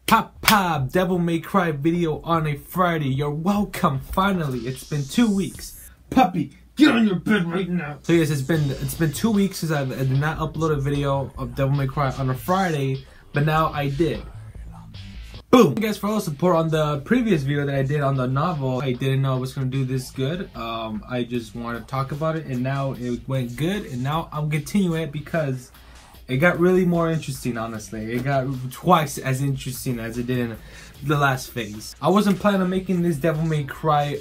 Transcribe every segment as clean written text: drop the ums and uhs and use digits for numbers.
Pop, Devil May Cry video on a Friday. You're welcome, finally. It's been 2 weeks. Puppy, get on your bed right now. So yes, it's been 2 weeks since I did not upload a video of Devil May Cry on a Friday, but now I did. Boom! Thank you guys for all the support on the previous video that I did on the novel. I didn't know I was going to do this good. I just wanted to talk about it, and now it went good, and now I'm continuing it because it got really more interesting, honestly. It got twice as interesting as it did in the last phase. I wasn't planning on making this Devil May Cry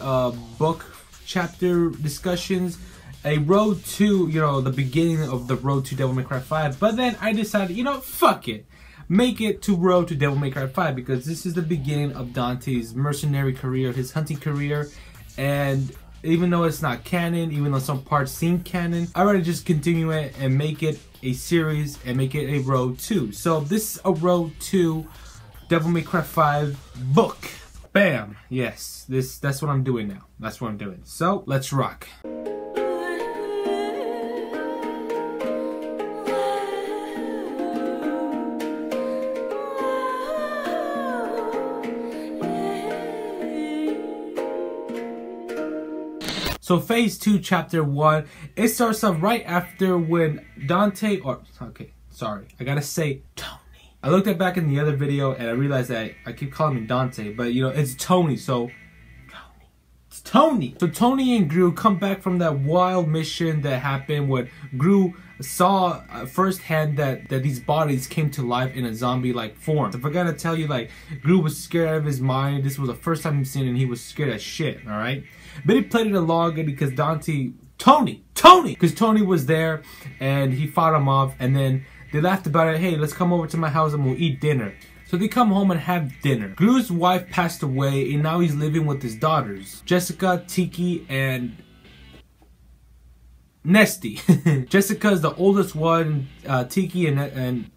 book chapter discussions a road to, you know, the beginning of the road to Devil May Cry 5, but then I decided, you know, fuck it. Make it to road to Devil May Cry 5 because this is the beginning of Dante's mercenary career, his hunting career, and even though it's not canon, even though some parts seem canon, I'd rather just continue it and make it a series and make it a road to. So this is a road to Devil May Cry 5 book. Bam! Yes, that's what I'm doing now. That's what I'm doing. So let's rock. So phase 2 chapter 1, it starts off right after when Dante, or okay, sorry, I gotta say Tony. I looked at back in the other video and I realized that I keep calling him Dante, but you know, it's Tony, so Tony. It's Tony. So Tony and Gru come back from that wild mission that happened when Gru saw firsthand that these bodies came to life in a zombie-like form. So if I gotta tell you, like, Gru was scared out of his mind. This was the first time he'd seen it and he was scared as shit, alright? But he played it along because Tony, because Tony was there and he fought him off, and then they laughed about it. Hey, let's come over to my house and we'll eat dinner. So they come home and have dinner. Gru's wife passed away and now he's living with his daughters, Jessica, Tiki, and Nesty. Jessica's the oldest one, Tiki and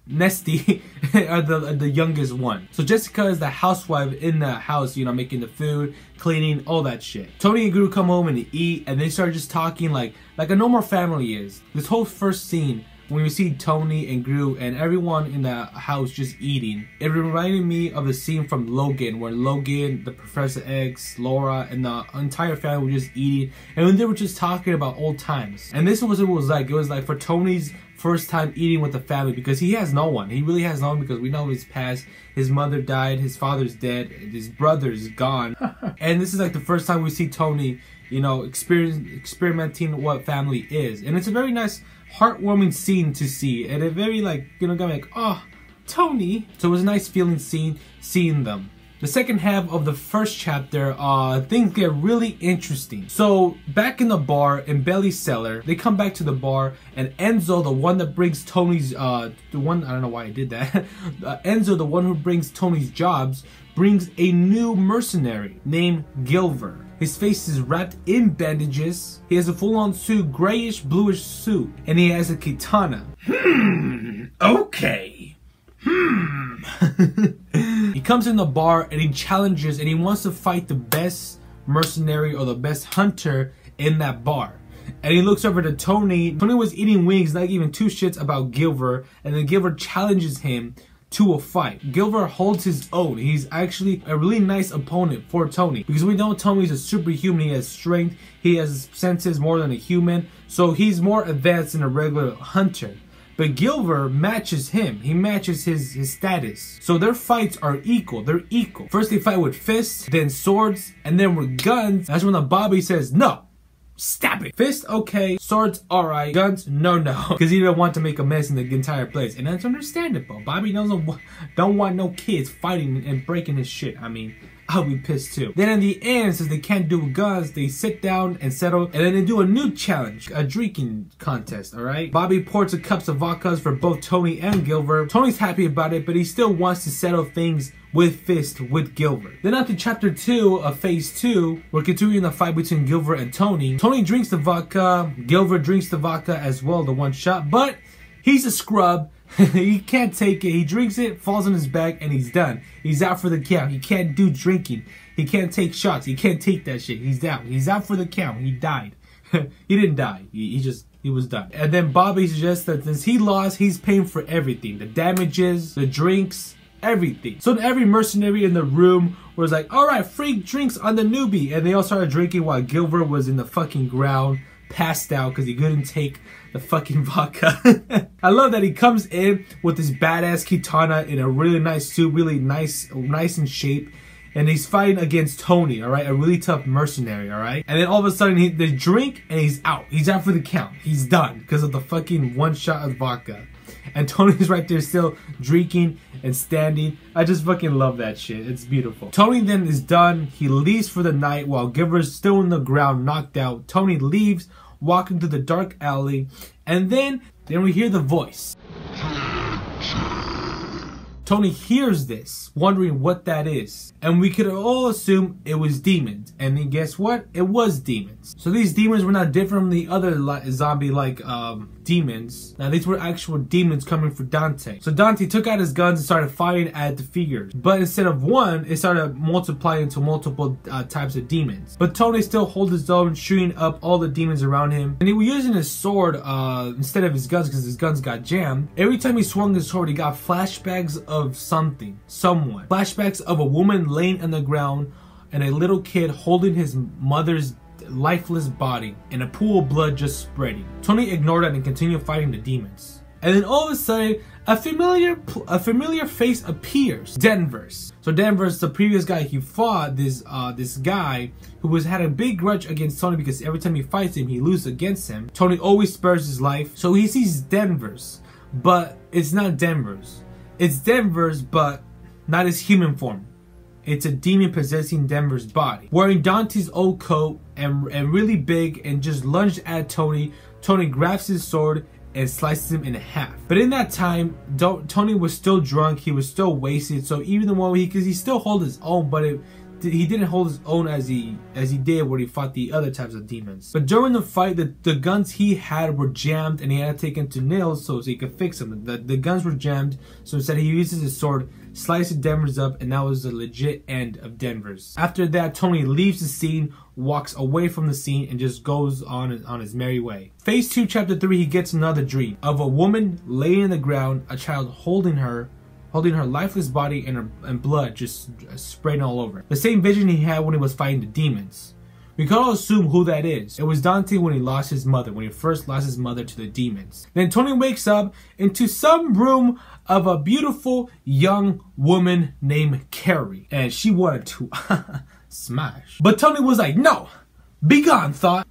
Nesty are the youngest one. So Jessica is the housewife in the house, you know, making the food, cleaning, all that shit. Tony and Gru come home and eat, and they start just talking like a normal family is. This whole first scene, when we see Tony and Gru and everyone in the house just eating, it reminded me of the scene from Logan, where Logan, the Professor X, Laura, and the entire family were just eating, and when they were just talking about old times. And this was what it was like. It was like for Tony's first time eating with the family, because he has no one. He really has no one, because we know his past. His mother died, his father's dead, his brother's gone. And this is like the first time we see Tony, you know, experimenting what family is. And it's a very nice, heartwarming scene to see, and it very, like, you know, got me like, oh, Tony. So it was a nice feeling seeing them. The second half of the first chapter, things get really interesting. So back in the bar in Belly's cellar, they come back to the bar, and Enzo, the one that brings Tony's, I don't know why I did that. Enzo, the one who brings Tony's jobs, brings a new mercenary named Gilver. His face is wrapped in bandages. He has a full-on suit, grayish, bluish suit, and he has a katana. Okay. He comes in the bar and he challenges and he wants to fight the best mercenary or the best hunter in that bar. And he looks over to Tony. Tony was eating wings, not giving two shits about Gilver, and then Gilver challenges him to a fight. Gilver holds his own. He's actually a really nice opponent for Tony, because we know Tony's a superhuman. He has strength, he has senses more than a human, so he's more advanced than a regular hunter. But Gilver matches him. He matches his status. So their fights are equal. They're equal. First they fight with fists, then swords, and then with guns. That's when the Bobby says, no, stop it. Fist, okay. Swords, alright. Guns, no. Because he didn't want to make a mess in the entire place. And that's understandable. Bobby don't want no kids fighting and breaking his shit. I mean, I'll be pissed too. Then in the end, since they can't do guns, they sit down and settle, and then they do a new challenge, a drinking contest, alright? Bobby pours the cups of vodkas for both Tony and Gilver. Tony's happy about it, but he still wants to settle things with Fist, with Gilver. Then after chapter 2 of phase 2, we're continuing the fight between Gilver and Tony. Tony drinks the vodka, Gilver drinks the vodka as well, the one shot, but he's a scrub. He can't take it. He drinks it, falls on his back, and he's done. He's out for the count. He can't do drinking. He can't take shots. He can't take that shit. He's out. He's out for the count. He died. He didn't die. He was done. And then Bobby suggests that since he lost, he's paying for everything. The damages, the drinks, everything. So every mercenary in the room was like, alright, free drinks on the newbie. And they all started drinking while Gilbert was in the fucking ground, passed out because he couldn't take the fucking vodka. I love that he comes in with this badass katana in a really nice suit, really nice in shape. And he's fighting against Tony, alright? A really tough mercenary, alright? And then all of a sudden, they drink and he's out. He's out for the count. He's done because of the fucking one shot of vodka. And Tony's right there still drinking and standing. I just fucking love that shit. It's beautiful. Tony then is done. He leaves for the night while Gilbert's still in the ground, knocked out. Tony leaves, walking through the dark alley. And then we hear the voice. Tony hears this, wondering what that is. And we could all assume it was demons. And then guess what? It was demons. So these demons were not different from the other zombie-like demons. Now these were actual demons coming for Dante. So Dante took out his guns and started firing at the figures. But instead of one, it started multiplying into multiple types of demons. But Tony still holds his own, shooting up all the demons around him. And he was using his sword instead of his guns because his guns got jammed. Every time he swung his sword, he got flashbacks of something, someone. Flashbacks of a woman laying on the ground and a little kid holding his mother's lifeless body and a pool of blood just spreading. Tony ignored that and continued fighting the demons. And then all of a sudden, a familiar face appears. Danvers. So Danvers, the previous guy he fought, this guy who had a big grudge against Tony because every time he fights him, he loses against him. Tony always spares his life. So he sees Danvers, but it's not Danvers. It's Danvers, but not his human form. It's a demon possessing Danvers' body. Wearing Dante's old coat and really big and just lunged at Tony. Tony grabs his sword and slices him in half. But in that time, Tony was still drunk. He was still wasted. So even though because he still held his own, but he didn't hold his own as he did when he fought the other types of demons. But during the fight, the guns he had were jammed and he had to take them to nails so he could fix them. The guns were jammed, so instead he uses his sword, slices Danvers up, and that was the legit end of Danvers. After that, Tony leaves the scene, walks away from the scene, and just goes on his merry way. Phase 2, Chapter 3, he gets another dream of a woman laying in the ground, a child holding her lifeless body and blood just spraying all over. The same vision he had when he was fighting the demons. We can all assume who that is. It was Dante when he lost his mother, when he first lost his mother to the demons. Then Tony wakes up into some room of a beautiful young woman named Carrie. And she wanted to smash. But Tony was like, no, be gone, thought.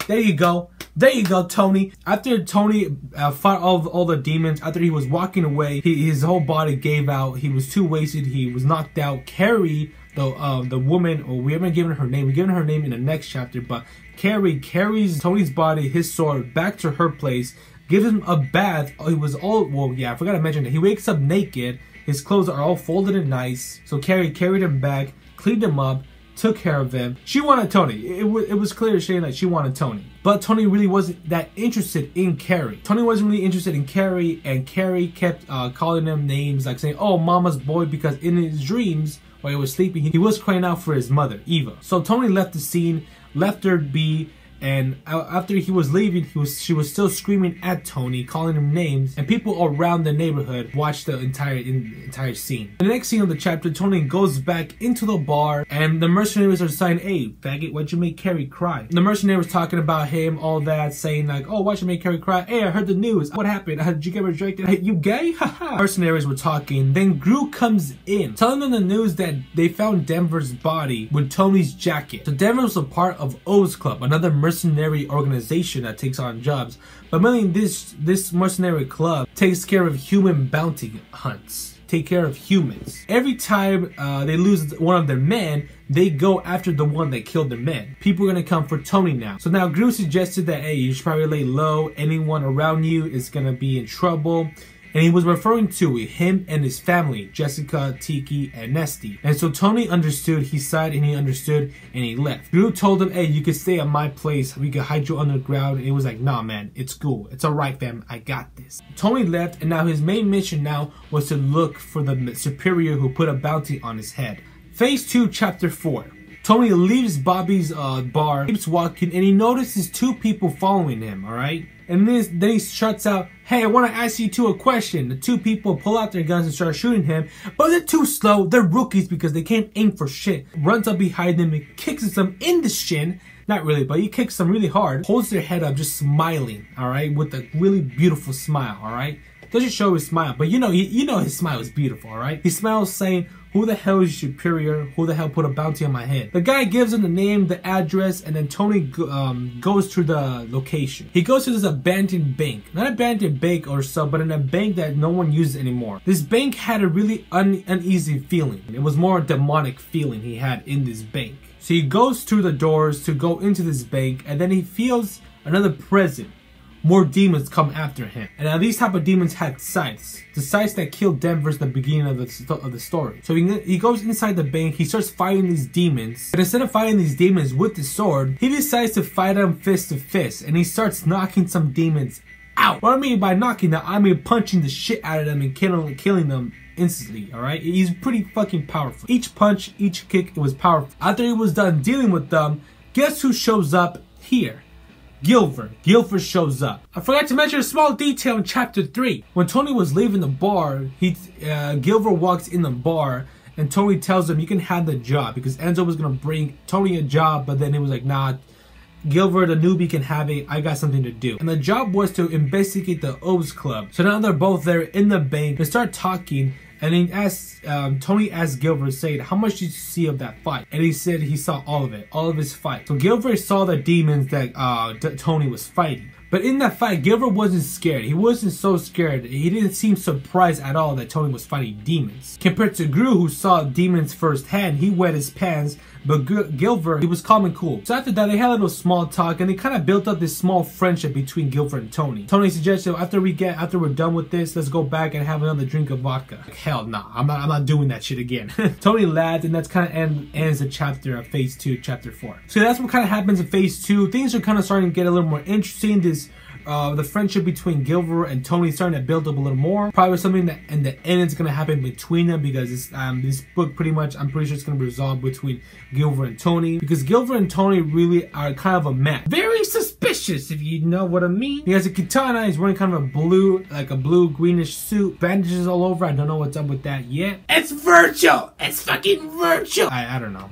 There you go. There you go, Tony. After Tony fought all the demons, after he was walking away, his whole body gave out. He was too wasted. He was knocked out. Carrie, the woman, or we haven't given her name. We've given her name in the next chapter, but Carrie carries Tony's body, his sword, back to her place, gives him a bath. He was all, well, yeah, I forgot to mention that. He wakes up naked. His clothes are all folded and nice. So Carrie carried him back, cleaned him up, took care of him. She wanted Tony. It was clear as shade that she wanted Tony. But Tony really wasn't that interested in Carrie. Tony wasn't really interested in Carrie, and Carrie kept calling him names, like saying, oh, mama's boy, because in his dreams, while he was sleeping, he was crying out for his mother, Eva. So Tony left the scene, left her be, and after he was leaving, she was still screaming at Tony, calling him names, and people around the neighborhood watched the entire scene. In the next scene of the chapter, Tony goes back into the bar, and the mercenaries are saying, hey, faggot, why'd you make Carrie cry? The mercenary was talking about him, all that, saying like, oh, why'd you make Carrie cry? Hey, I heard the news. What happened? Did you get rejected? Hey, you gay? Haha. Mercenaries were talking. Then Gru comes in, telling them the news that they found Danvers' body with Tony's jacket. So Danvers was a part of O's Club, another mercenary organization that takes on jobs. But mainly this mercenary club takes care of human bounty hunts. Take care of humans. Every time they lose one of their men, they go after the one that killed their men. People are gonna come for Tony now. So now Gru suggested that, hey, you should probably lay low. Anyone around you is gonna be in trouble. And he was referring to him and his family, Jessica, Tiki, and Nesty. And so Tony understood, he sighed and he understood, and he left. Gru told him, hey, you can stay at my place, we can hide you underground. And he was like, nah man, it's cool, it's alright fam, I got this. Tony left, and now his main mission now was to look for the superior who put a bounty on his head. Phase 2, Chapter 4. Tony leaves Bobby's bar, keeps walking, and he notices two people following him, alright? And then he shuts out, "Hey, I want to ask you two a question." The two people pull out their guns and start shooting him, but they're too slow. They're rookies because they can't aim for shit. Runs up behind them and kicks them in the shin. Not really, but he kicks them really hard. Holds their head up, just smiling, alright? With a really beautiful smile, alright? Doesn't show his smile, but you know his smile is beautiful, alright? He smiles saying, "Who the hell is your superior? Who the hell put a bounty on my head?" The guy gives him the name, the address, and then Tony goes to the location. He goes to this abandoned bank. Not abandoned bank or so, but in a bank that no one uses anymore. This bank had a really uneasy feeling. It was more a demonic feeling he had in this bank. So he goes through the doors to go into this bank, and then he feels another presence. More demons come after him. And now these type of demons had scythes. The scythes that killed Denver's the beginning of the story. So he goes inside the bank, he starts fighting these demons. But instead of fighting these demons with the sword, he decides to fight them fist to fist. And he starts knocking some demons out. What I mean by knocking them, I mean punching the shit out of them and killing them instantly, alright? He's pretty fucking powerful. Each punch, each kick, it was powerful. After he was done dealing with them, guess who shows up here? Gilford shows up. I forgot to mention a small detail in chapter 3. When Tony was leaving the bar, Gilford walks in the bar and Tony tells him, "You can have the job," because Enzo was gonna bring Tony a job, but then he was like, "Nah, Gilford, a newbie, can have it. I got something to do." And the job was to investigate the O's Club. So now they're both there in the bank. They start talking. And then Tony asked Gilford, saying, "How much did you see of that fight?" And he said he saw all of it, all of his fight. So Gilford saw the demons that Tony was fighting. But in that fight, Gilford wasn't scared. He wasn't so scared. He didn't seem surprised at all that Tony was fighting demons. Compared to Gru, who saw demons firsthand, he wet his pants. But Gilford, he was calm and cool. So after that, they had a little small talk, and they kind of built up this small friendship between Gilford and Tony. Tony suggested, after we're done with this, let's go back and have another drink of vodka. Like, hell nah, I'm not doing that shit again. Tony laughed, and that's kind of ends the chapter of phase 2, chapter 4. So that's what kind of happens in phase 2. Things are kind of starting to get a little more interesting. The friendship between Gilford and Tony is starting to build up a little more. Probably something that in the end is going to happen between them, because this book pretty much, I'm pretty sure it's going to be resolved between Gilford and Tony, because Gilford and Tony really are kind of a match. Very suspicious, if you know what I mean. He has a katana. He's wearing kind of a blue greenish suit, bandages all over. I don't know what's up with that yet. It's Vergil. It's fucking Vergil. I don't know.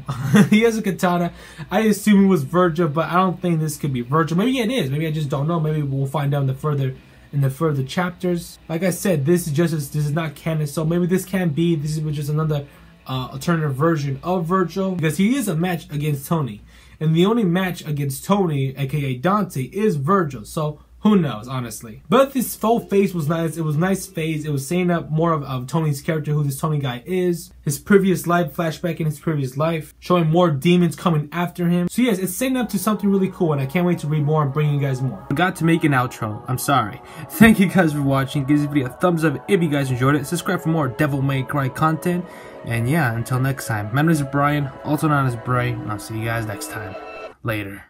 He has a katana. I assume it was Vergil, but I don't think this could be Vergil. Maybe it is. Maybe I just don't know. Maybe we'll find out in the further chapters. Like I said, this is not canon, so maybe this is just another alternative version of Vergil, because he is a match against Tony, and the only match against Tony, aka Dante, is Vergil. So who knows, honestly. But this full phase was nice. It was a nice phase. It was setting up more of Tony's character, who this Tony guy is. His previous life, flashback in his previous life. Showing more demons coming after him. So yes, it's setting up to something really cool, and I can't wait to read more and bring you guys more. Forgot to make an outro. I'm sorry. Thank you guys for watching. Give this video a thumbs up if you guys enjoyed it. Subscribe for more Devil May Cry content. And yeah, until next time. My name is Brian, also known as Bray, and I'll see you guys next time. Later.